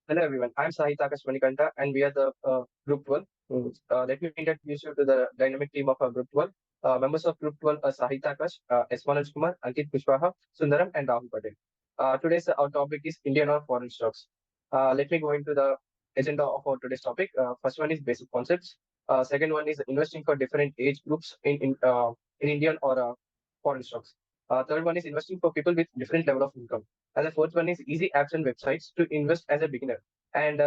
Hello everyone, I'm Sahita Kashmanikanta and we are the Group 12. Let me introduce you to the dynamic team of Group 12. Members of Group 12 are Sahita Akash, S. Manoj Kumar, Ankit Kushwaha, Sundaram and Rahul Patel. Today's our topic is Indian or foreign stocks. Let me go into the agenda of our today's topic. First one is basic concepts. Second one is investing for different age groups in Indian or foreign stocks. Third one is investing for people with different level of income. And the fourth one is easy apps and websites to invest as a beginner. And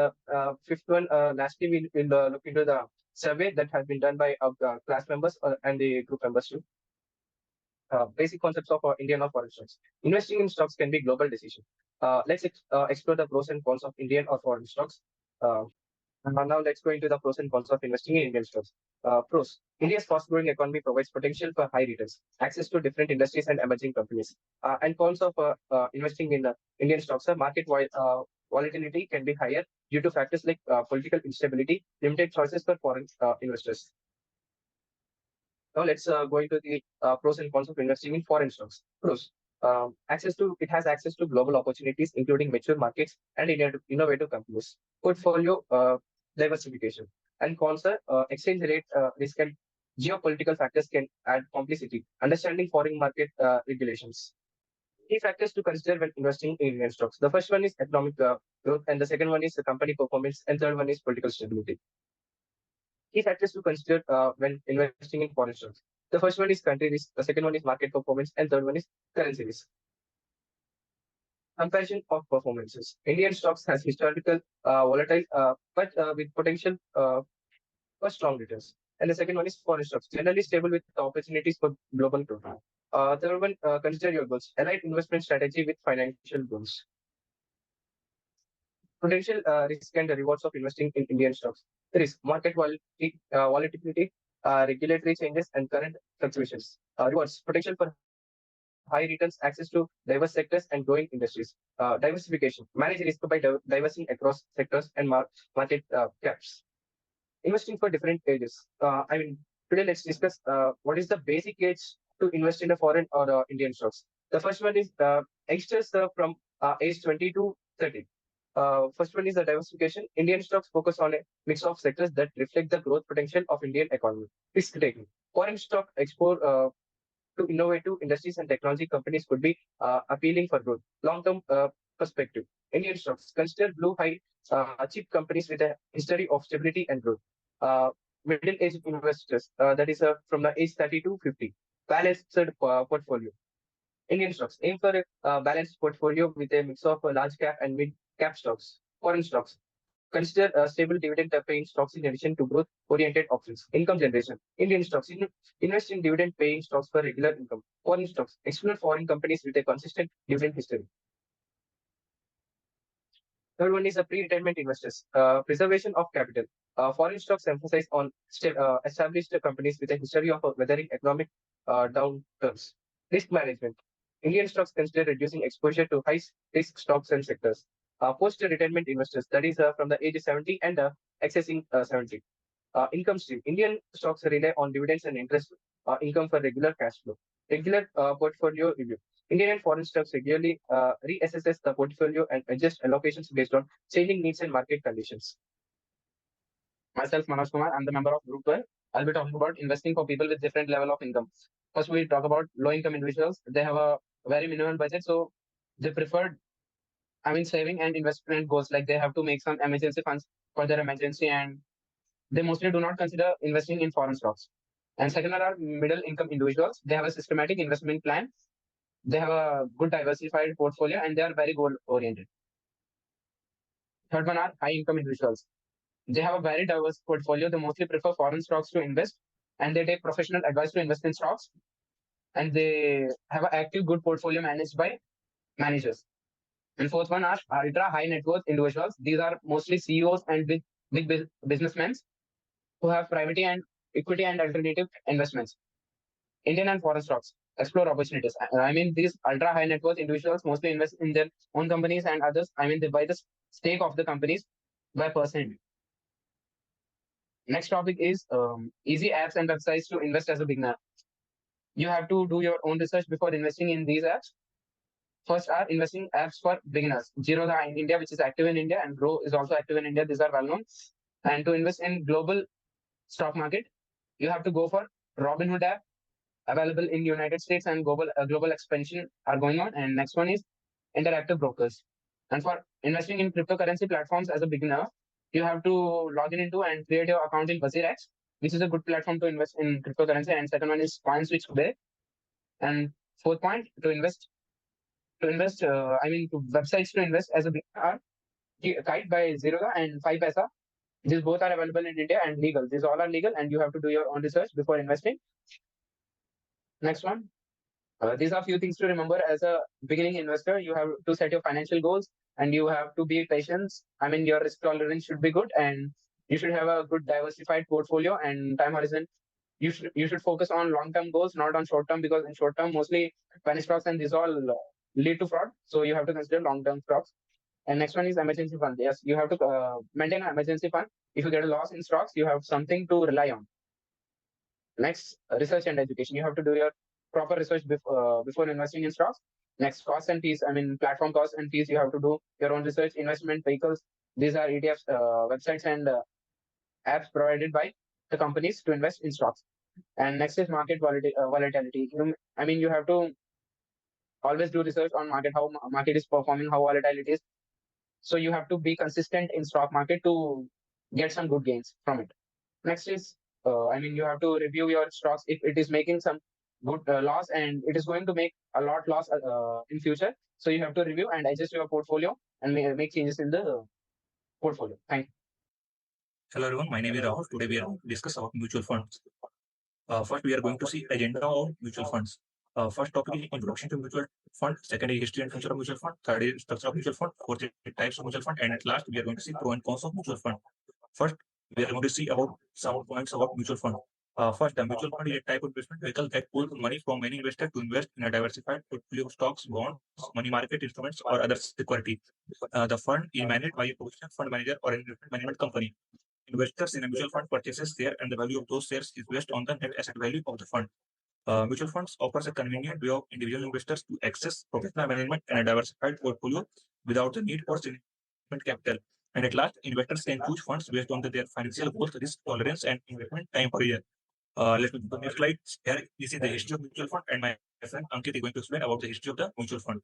fifth one, lastly, we'll look into the survey that has been done by our class members and the group members too. Basic concepts of Indian or foreign stocks. Investing in stocks can be global decision. Let's explore the pros and cons of Indian or foreign stocks. Uh, Now let's go into the pros and cons of investing in Indian stocks. Pros: India's fast-growing economy provides potential for high returns, access to different industries and emerging companies. And cons of investing in Indian stocks are volatility can be higher due to factors like political instability, limited choices for foreign investors. Now let's go into the pros and cons of investing in foreign stocks. Pros: access to it has access to global opportunities, including mature markets and innovative companies. Portfolio diversification. And cons are exchange rate risk and geopolitical factors can add complexity. Understanding foreign market regulations. Key factors to consider when investing in Indian stocks. The first one is economic growth, and the second one is the company performance, and third one is political stability. Key factors to consider when investing in foreign stocks. The first one is country risk, the second one is market performance, and third one is currency risk. Comparison of performances. Indian stocks has historical volatile, but with potential for strong returns. And the second one is foreign stocks, generally stable with opportunities for global growth. Third one, consider your goals. Align investment strategy with financial goals. Potential risk and the rewards of investing in Indian stocks. Risk: market volatility, regulatory changes, and current fluctuations. Rewards: potential for high returns, access to diverse sectors, and growing industries. Diversification: manage risk by diversing across sectors and market caps. Investing for different ages. Today let's discuss what is the basic age to invest in a foreign or Indian stocks. The first one is youngsters from age 20 to 30. First one is the diversification. Indian stocks focus on a mix of sectors that reflect the growth potential of Indian economy. Risk taking. Foreign stock export to innovative industries and technology companies could be appealing for growth. Long-term perspective. Indian stocks consider blue high chip companies with a history of stability and growth. Uh, Middle-aged investors, that is from the age 30 to 50. Balanced portfolio. Indian stocks aim for a balanced portfolio with a mix of large cap and mid cap stocks. Foreign stocks consider stable dividend paying stocks in addition to growth oriented options. Income generation. Indian stocks invest in dividend paying stocks for regular income. Foreign stocks explore foreign companies with a consistent dividend history. Third one is a pre-retirement investors. Preservation of capital. Foreign stocks emphasize on established companies with a history of weathering economic downturns. Risk management. Indian stocks consider reducing exposure to high risk stocks and sectors. Post-retirement investors, that is from the age of 70 and accessing 70. Income stream. Indian stocks rely on dividends and interest income for regular cash flow. Regular portfolio review. Indian and foreign stocks regularly reassesses the portfolio and adjust allocations based on changing needs and market conditions. Myself, Manoj Kumar, I'm the member of Group 12. I'll be talking about investing for people with different level of income. First, we talk about low-income individuals. They have a very minimal budget, so they preferred, saving and investment goals. Like they have to make some emergency funds for their emergency, and they mostly do not consider investing in foreign stocks. And second are middle income individuals. They have a systematic investment plan. They have a good diversified portfolio and they are very goal oriented. Third one are high income individuals. They have a very diverse portfolio. They mostly prefer foreign stocks to invest and they take professional advice to invest in stocks. And they have an active good portfolio managed by managers. And fourth one are ultra high net worth individuals. These are mostly CEOs and big businessmen who have private and equity and alternative investments. Indian and foreign stocks explore opportunities. These ultra high net worth individuals mostly invest in their own companies and others. They buy the stake of the companies by percent. Next topic is easy apps and websites to invest as a beginner. You have to do your own research before investing in these apps. First are investing apps for beginners. Zerodha in India, which is active in India, and Grow is also active in India. These are well known. And to invest in global stock market, you have to go for Robinhood app, available in United States, and global expansion are going on. And next one is interactive brokers. And for investing in cryptocurrency platforms as a beginner, you have to log in into and create your account in BuzzRX, which is a good platform to invest in cryptocurrency. And second one is CoinSwitch today. And fourth point, to websites to invest as a beginner are Kite by Zerodha and 5paisa. These both are available in India and legal. These all are legal, and you have to do your own research before investing. Next one. These are few things to remember as a beginning investor. You have to set your financial goals, and you have to be patient. I mean, your risk tolerance should be good, and you should have a good diversified portfolio and time horizon. You should focus on long term goals, not on short term, because in short term mostly penny stocks and these all lead to fraud. So you have to consider long term stocks. And next one is emergency fund. Yes, you have to maintain an emergency fund. If you get a loss in stocks, you have something to rely on. Next, research and education. You have to do your proper research before investing in stocks. Next, costs and fees. I mean, platform costs and fees. You have to do your own research. Investment vehicles. These are ETFs, websites, and apps provided by the companies to invest in stocks. And next is market volatility. You have to always do research on market, how market is performing, how volatile it is. So you have to be consistent in stock market to get some good gains from it. Next is, you have to review your stocks if it is making some good loss and it is going to make a lot loss in future. So you have to review and adjust your portfolio and make changes in the portfolio. Thank you. Hello everyone, my name is Rahul. Today we are going to discuss about mutual funds. First, we are going to see agenda of mutual funds. First topic is introduction to mutual fund. Second is history and future of mutual fund. Third is structure of mutual fund. Fourth is types of mutual fund. And at last, we are going to see pro and cons of mutual fund. First, we are going to see about some points about mutual fund. First, the mutual fund is a type of investment vehicle that pulls money from many investors to invest in a diversified portfolio of stocks, bonds, money market instruments, or other securities. The fund is managed by a professional fund manager or an investment management company. Investors in a mutual fund purchases shares, and the value of those shares is based on the net asset value of the fund. Mutual funds offers a convenient way of individual investors to access professional management and a diversified portfolio without the need for significant capital. And at last, investors can choose funds based on their financial goals, risk tolerance, and investment time horizon. Let's move to the next slide. Here, this is the history of mutual fund, and my friend Ankit is going to explain about the history of the mutual fund.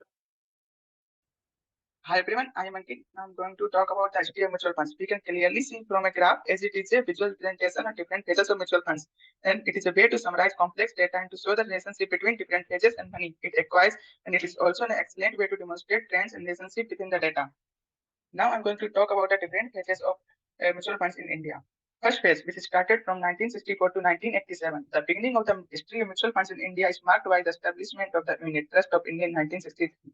Hi everyone, I am Ankit. I'm going to talk about the history of mutual funds. We can clearly see from a graph as it is a visual presentation of different phases of mutual funds. And it is a way to summarize complex data and to show the relationship between different phases and money it acquires. And it is also an excellent way to demonstrate trends and relationship within the data. Now I'm going to talk about the different phases of mutual funds in India. First phase, which started from 1964 to 1987. The beginning of the history of mutual funds in India is marked by the establishment of the Unit Trust of India in 1963.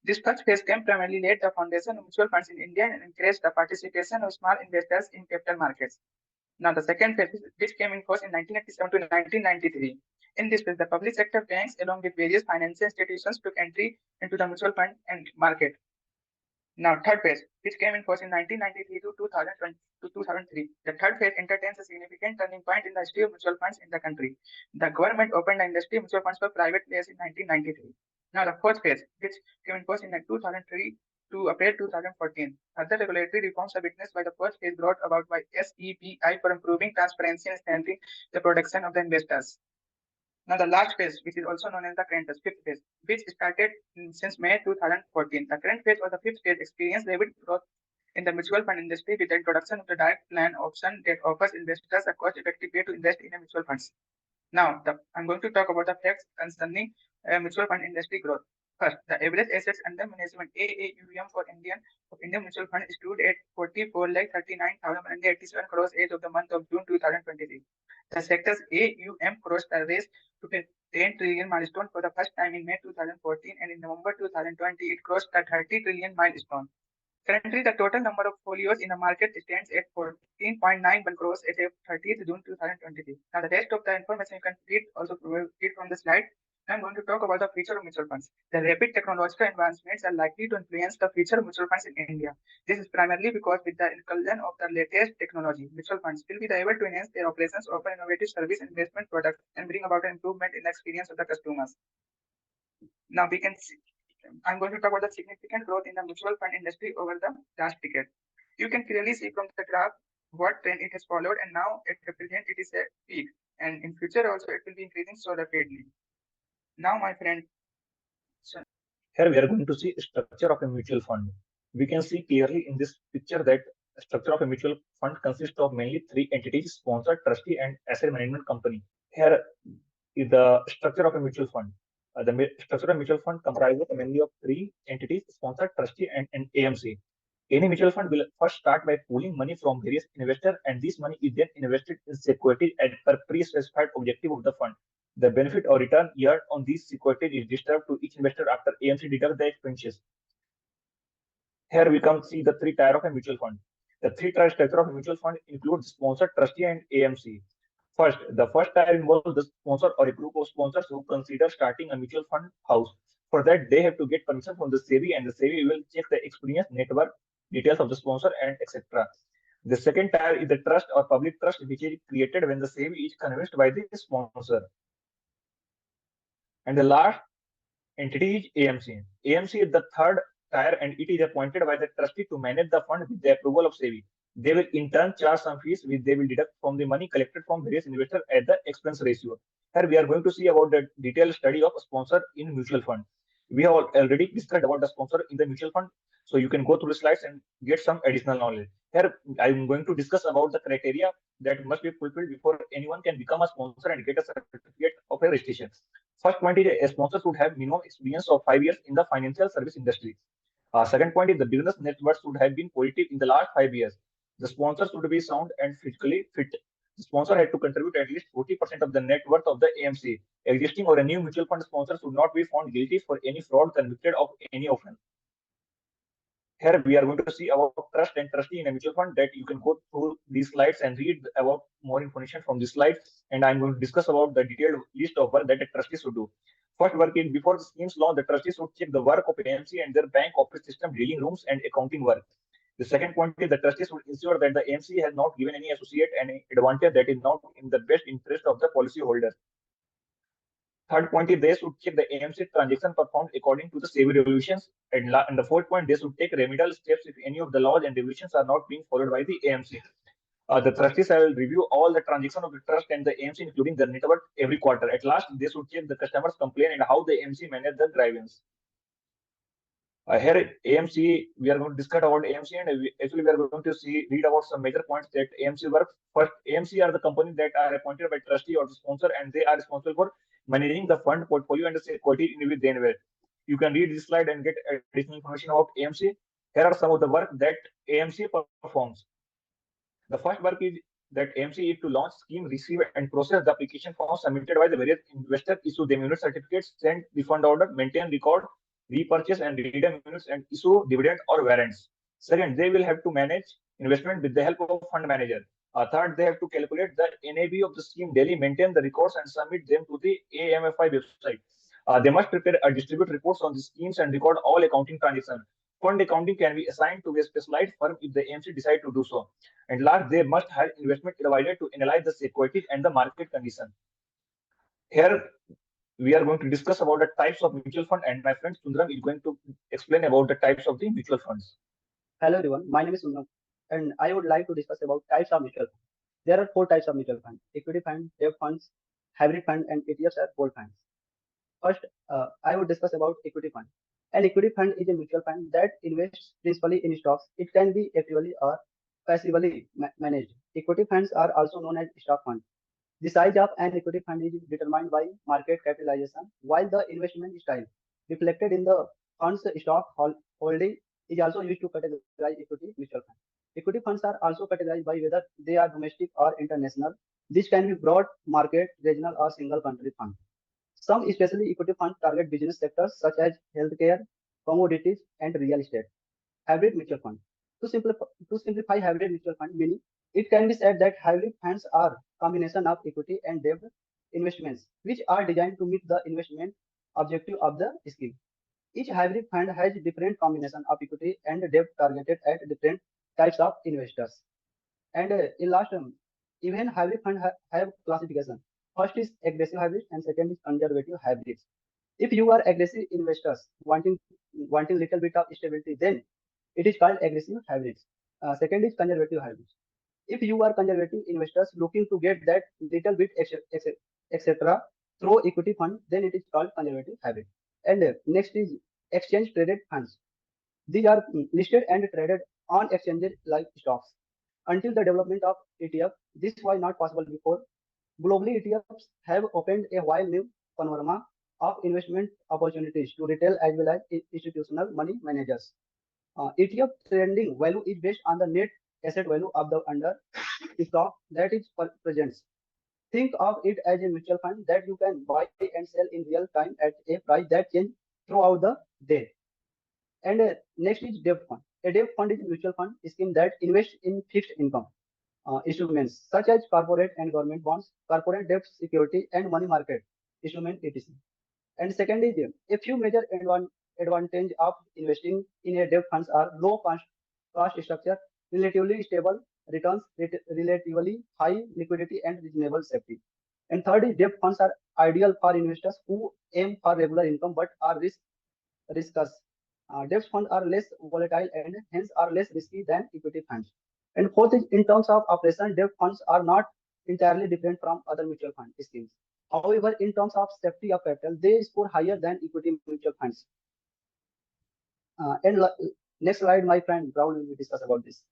This first phase came primarily laid the foundation of mutual funds in India and encouraged the participation of small investors in capital markets. Now, the second phase, which came in force in 1987 to 1993. In this phase, the public sector banks, along with various financial institutions, took entry into the mutual fund and market. Now, third phase, which came in force in 1993 to 2003. The third phase entertains a significant turning point in the history of mutual funds in the country. The government opened the industry of mutual funds for private players in 1993. Now, the fourth phase, which came in force in 2003 to April 2014. Other regulatory reforms are witnessed by the first phase brought about by SEBI for improving transparency and strengthening the protection of the investors. Now, the last phase, which is also known as the current phase, fifth phase, which started since May 2014. The current phase or the fifth phase experienced rapid growth in the mutual fund industry with the introduction of the direct plan option that offers investors a cost-effective way to invest in a mutual funds. Now, I'm going to talk about the facts concerning mutual fund industry growth. First, the average assets under management AAUM for Indian mutual fund stood at 44,39,187 crores as of the month of June 2023. The sector's AUM crossed the race to 10 trillion milestone for the first time in May 2014, and in November 2020 it crossed the 30 trillion milestone. Currently, the total number of folios in the market stands at 14.91 crores as of 30th June 2023. Now, the rest of the information you can read from the slide. I'm going to talk about the future of mutual funds. The rapid technological advancements are likely to influence the future of mutual funds in India. This is primarily because with the inclusion of the latest technology, mutual funds will be able to enhance their operations, offer innovative service and investment products, and bring about an improvement in the experience of the customers. Now we can see I'm going to talk about the significant growth in the mutual fund industry over the last decade. You can clearly see from the graph what trend it has followed, and now at the present it is at peak, and in future also it will be increasing so rapidly. Now, my friend, Here we are going to see structure of a mutual fund. We can see clearly in this picture that structure of a mutual fund consists of mainly three entities: sponsor, trustee, and asset management company. Here is the structure of a mutual fund. Structure of a mutual fund comprises mainly of three entities: sponsor, trustee, and AMC. Any mutual fund will first start by pooling money from various investors, and this money is then invested in securities as per pre-specified objective of the fund. The benefit or return earned on these securities is distributed to each investor after AMC deducts the expenses. Here we come see the three tier of a mutual fund. The three-tier structure of a mutual fund includes sponsor, trustee, and AMC. The first tier involves the sponsor or a group of sponsors who consider starting a mutual fund house. For that, they have to get permission from the SEBI, and the SEBI will check the experience, network, details of the sponsor, and etc. The second tier is the trust or public trust, which is created when the SEBI is convinced by the sponsor. And the last entity is AMC. AMC is the third tier, and it is appointed by the trustee to manage the fund with the approval of SEBI. They will in turn charge some fees which they will deduct from the money collected from various investors at the expense ratio. Here we are going to see about the detailed study of sponsor in mutual fund. We have already discussed about the sponsor in the mutual fund, so you can go through the slides and get some additional knowledge. Here I am going to discuss about the criteria that must be fulfilled before anyone can become a sponsor and get a certificate of a registration. First point is a sponsor should have minimum experience of 5 years in the financial service industry. Second point is the business net worth should have been positive in the last 5 years. The sponsor should be sound and physically fit. The sponsor had to contribute at least 40% of the net worth of the AMC. Existing or a new mutual fund sponsor should not be found guilty for any fraud, convicted of any offense. Here we are going to see about trust and trustee in a mutual fund, that you can go through these slides and read about more information from this slide. And I'm going to discuss about the detailed list of work that a trustee should do. First work is before the scheme's launch, the trustee should check the work of AMC and their bank office system, dealing rooms, and accounting work. The second point is the trustee should ensure that the AMC has not given any associate any advantage that is not in the best interest of the policyholder. Third point is they should check the AMC transaction performed according to the SEBI regulations. And the fourth point, they should take remedial steps if any of the laws and regulations are not being followed by the AMC. The trustees will review all the transactions of the trust and the AMC, including the net worth, every quarter. At last, they should check the customer's complaint and how the AMC manage the grievance. Here, AMC, we are going to discuss about AMC, and actually we are going to read about some major points that AMC works. First, AMC are the companies that are appointed by trustee or the sponsor, and they are responsible for managing the fund portfolio and the security in which they invest. You can read this slide and get additional information about AMC. Here are some of the work that AMC performs. The first work is that AMC is to launch scheme, receive and process the application forms submitted by the various investors, issue them unit certificates, send refund order, maintain record, repurchase and redeem units, and issue dividend or warrants. Second, they will have to manage investment with the help of fund manager. Third, they have to calculate the NAV of the scheme daily, maintain the records, and submit them to the AMFI website. They must prepare a distribute reports on the schemes and record all accounting transactions. Fund accounting can be assigned to a specialized firm if the AMC decide to do so. And last, they must have investment advisor to analyze the securities and the market condition. Here, we are going to discuss about the types of mutual fund, and my friend Sundaram is going to explain about the types of the mutual funds. Hello everyone, my name is Sundaram, and I would like to discuss about types of mutual funds. There are four types of mutual funds: equity fund, debt funds, hybrid fund, and ETFs are gold funds. First, I would discuss about equity fund. An equity fund is a mutual fund that invests principally in stocks. It can be actively or passively managed. Equity funds are also known as stock funds. The size of an equity fund is determined by market capitalization, while the investment style reflected in the fund's stock holding is also used to categorize equity mutual funds. Equity funds are also categorized by whether they are domestic or international. This can be broad market, regional, or single country funds. Some especially equity funds target business sectors such as healthcare, commodities, and real estate. Hybrid mutual fund. To simplify hybrid mutual fund meaning, it can be said that hybrid funds are combination of equity and debt investments, which are designed to meet the investment objective of the scheme. Each hybrid fund has different combination of equity and debt targeted at different types of investors. And in last term, even hybrid fund have classification. First is aggressive hybrid and second is conservative hybrids. If you are aggressive investors wanting little bit of stability, then it is called aggressive hybrids. Second is conservative hybrids. If you are conservative investors looking to get that little bit etc. through equity fund, then it is called conservative hybrid. And next is exchange traded funds. These are listed and traded on exchanges like stocks. Until the development of ETF, this was not possible before. Globally, ETFs have opened a wide new panorama of investment opportunities to retail as well as institutional money managers. ETF trading value is based on the net asset value of the under stock that is present. Think of it as a mutual fund that you can buy and sell in real time at a price that changes throughout the day. And next is debt fund. A debt fund is a mutual fund scheme that invests in fixed income instruments such as corporate and government bonds, corporate debt security, and money market instrument etc. And second is a few major advantage of investing in a debt funds are low cost structure, relatively stable returns, relatively high liquidity, and reasonable safety. And third is debt funds are ideal for investors who aim for regular income but are risks. Debt funds are less volatile and hence are less risky than equity funds. And fourth is in terms of operation, debt funds are not entirely different from other mutual fund schemes. However, in terms of safety of capital, they score higher than equity mutual funds. Next slide, my friend Raul will discuss about this.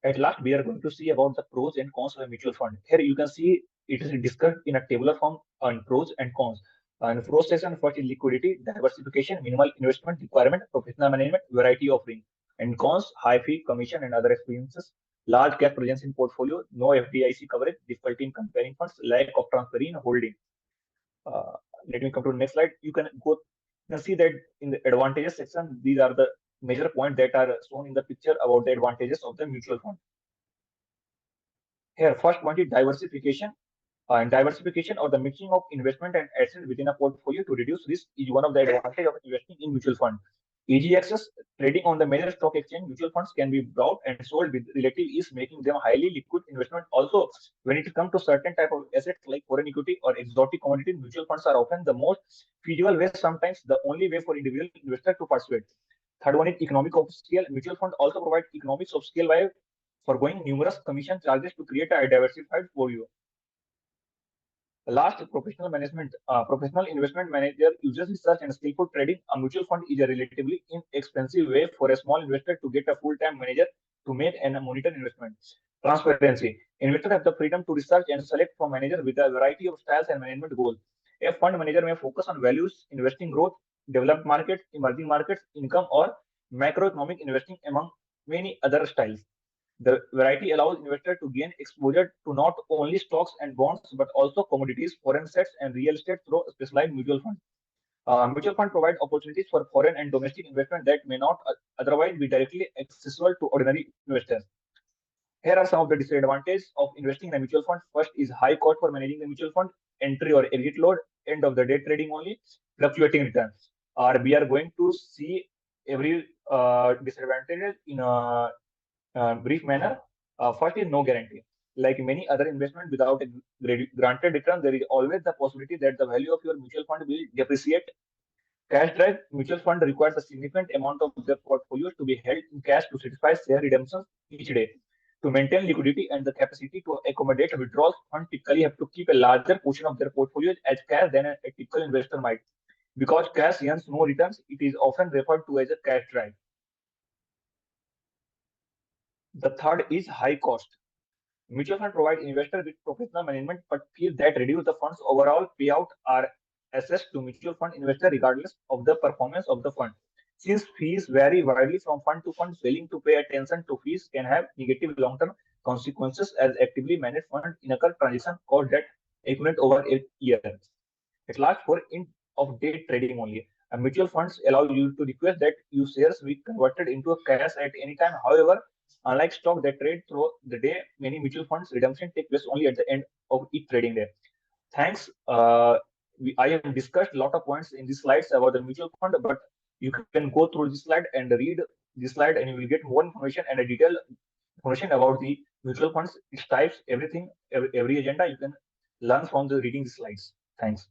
At last, we are going to see about the pros and cons of a mutual fund. Here you can see it is discussed in a tabular form on pros and cons. And pros section first is liquidity, diversification, minimal investment requirement, professional management, variety offering. And cons, high fee, commission, and other expenses, large cash presence in portfolio, no FDIC coverage, difficulty in comparing funds, lack of transparency in holding. Let me come to the next slide. You can see that in the advantages section, these are the major points that are shown in the picture about the advantages of the mutual fund. Here, first point is diversification. And diversification or the mixing of investment and assets within a portfolio to reduce risk is one of the advantages of investing in mutual fund. Easy access, trading on the major stock exchange, mutual funds can be bought and sold with relative ease, making them highly liquid investment. Also, when it comes to certain type of assets like foreign equity or exotic commodities, mutual funds are often the most feasible way, sometimes the only way for individual investor to participate. Third one is economic of scale. Mutual fund also provide economics of scale by foregoing numerous commission charges to create a diversified portfolio. Last, professional management. Professional investment manager uses research and skillful trading. A mutual fund is a relatively inexpensive way for a small investor to get a full-time manager to make and monitor investments. Transparency. Investors have the freedom to research and select from manager with a variety of styles and management goals. A fund manager may focus on values, investing growth, developed markets, emerging markets, income, or macroeconomic investing among many other styles. The variety allows investors to gain exposure to not only stocks and bonds, but also commodities, foreign assets, and real estate through specialized mutual funds. Mutual fund provide opportunities for foreign and domestic investment that may not otherwise be directly accessible to ordinary investors. Here are some of the disadvantages of investing in a mutual fund. First is high cost for managing the mutual fund, entry or exit load, end of the day trading only, fluctuating returns. We are going to see every disadvantage in a brief manner. First is no guarantee. Like many other investments without a granted return, there is always the possibility that the value of your mutual fund will depreciate. Cash drive mutual fund requires a significant amount of their portfolios to be held in cash to satisfy share redemptions each day. To maintain liquidity and the capacity to accommodate withdrawals, funds typically have to keep a larger portion of their portfolios as cash than a typical investor might. Because cash earns no returns, it is often referred to as a cash drive. The third is high cost. Mutual fund provide investors with professional management, but fees that reduce the fund's overall payout are assessed to mutual fund investor regardless of the performance of the fund. Since fees vary widely from fund to fund, failing to pay attention to fees can have negative long-term consequences as actively managed funds incur transaction cost that accumulate over a year. At last, for end of day trading only. Mutual funds allow you to request that your shares be converted into a cash at any time. However, unlike stock that trade through the day, many mutual funds redemption take place only at the end of each trading day. Thanks. I have discussed a lot of points in these slides about the mutual fund, but you can go through this slide and read this slide, and you will get more information and a detailed information about the mutual funds, its types, everything, every agenda you can learn from the reading the slides. Thanks.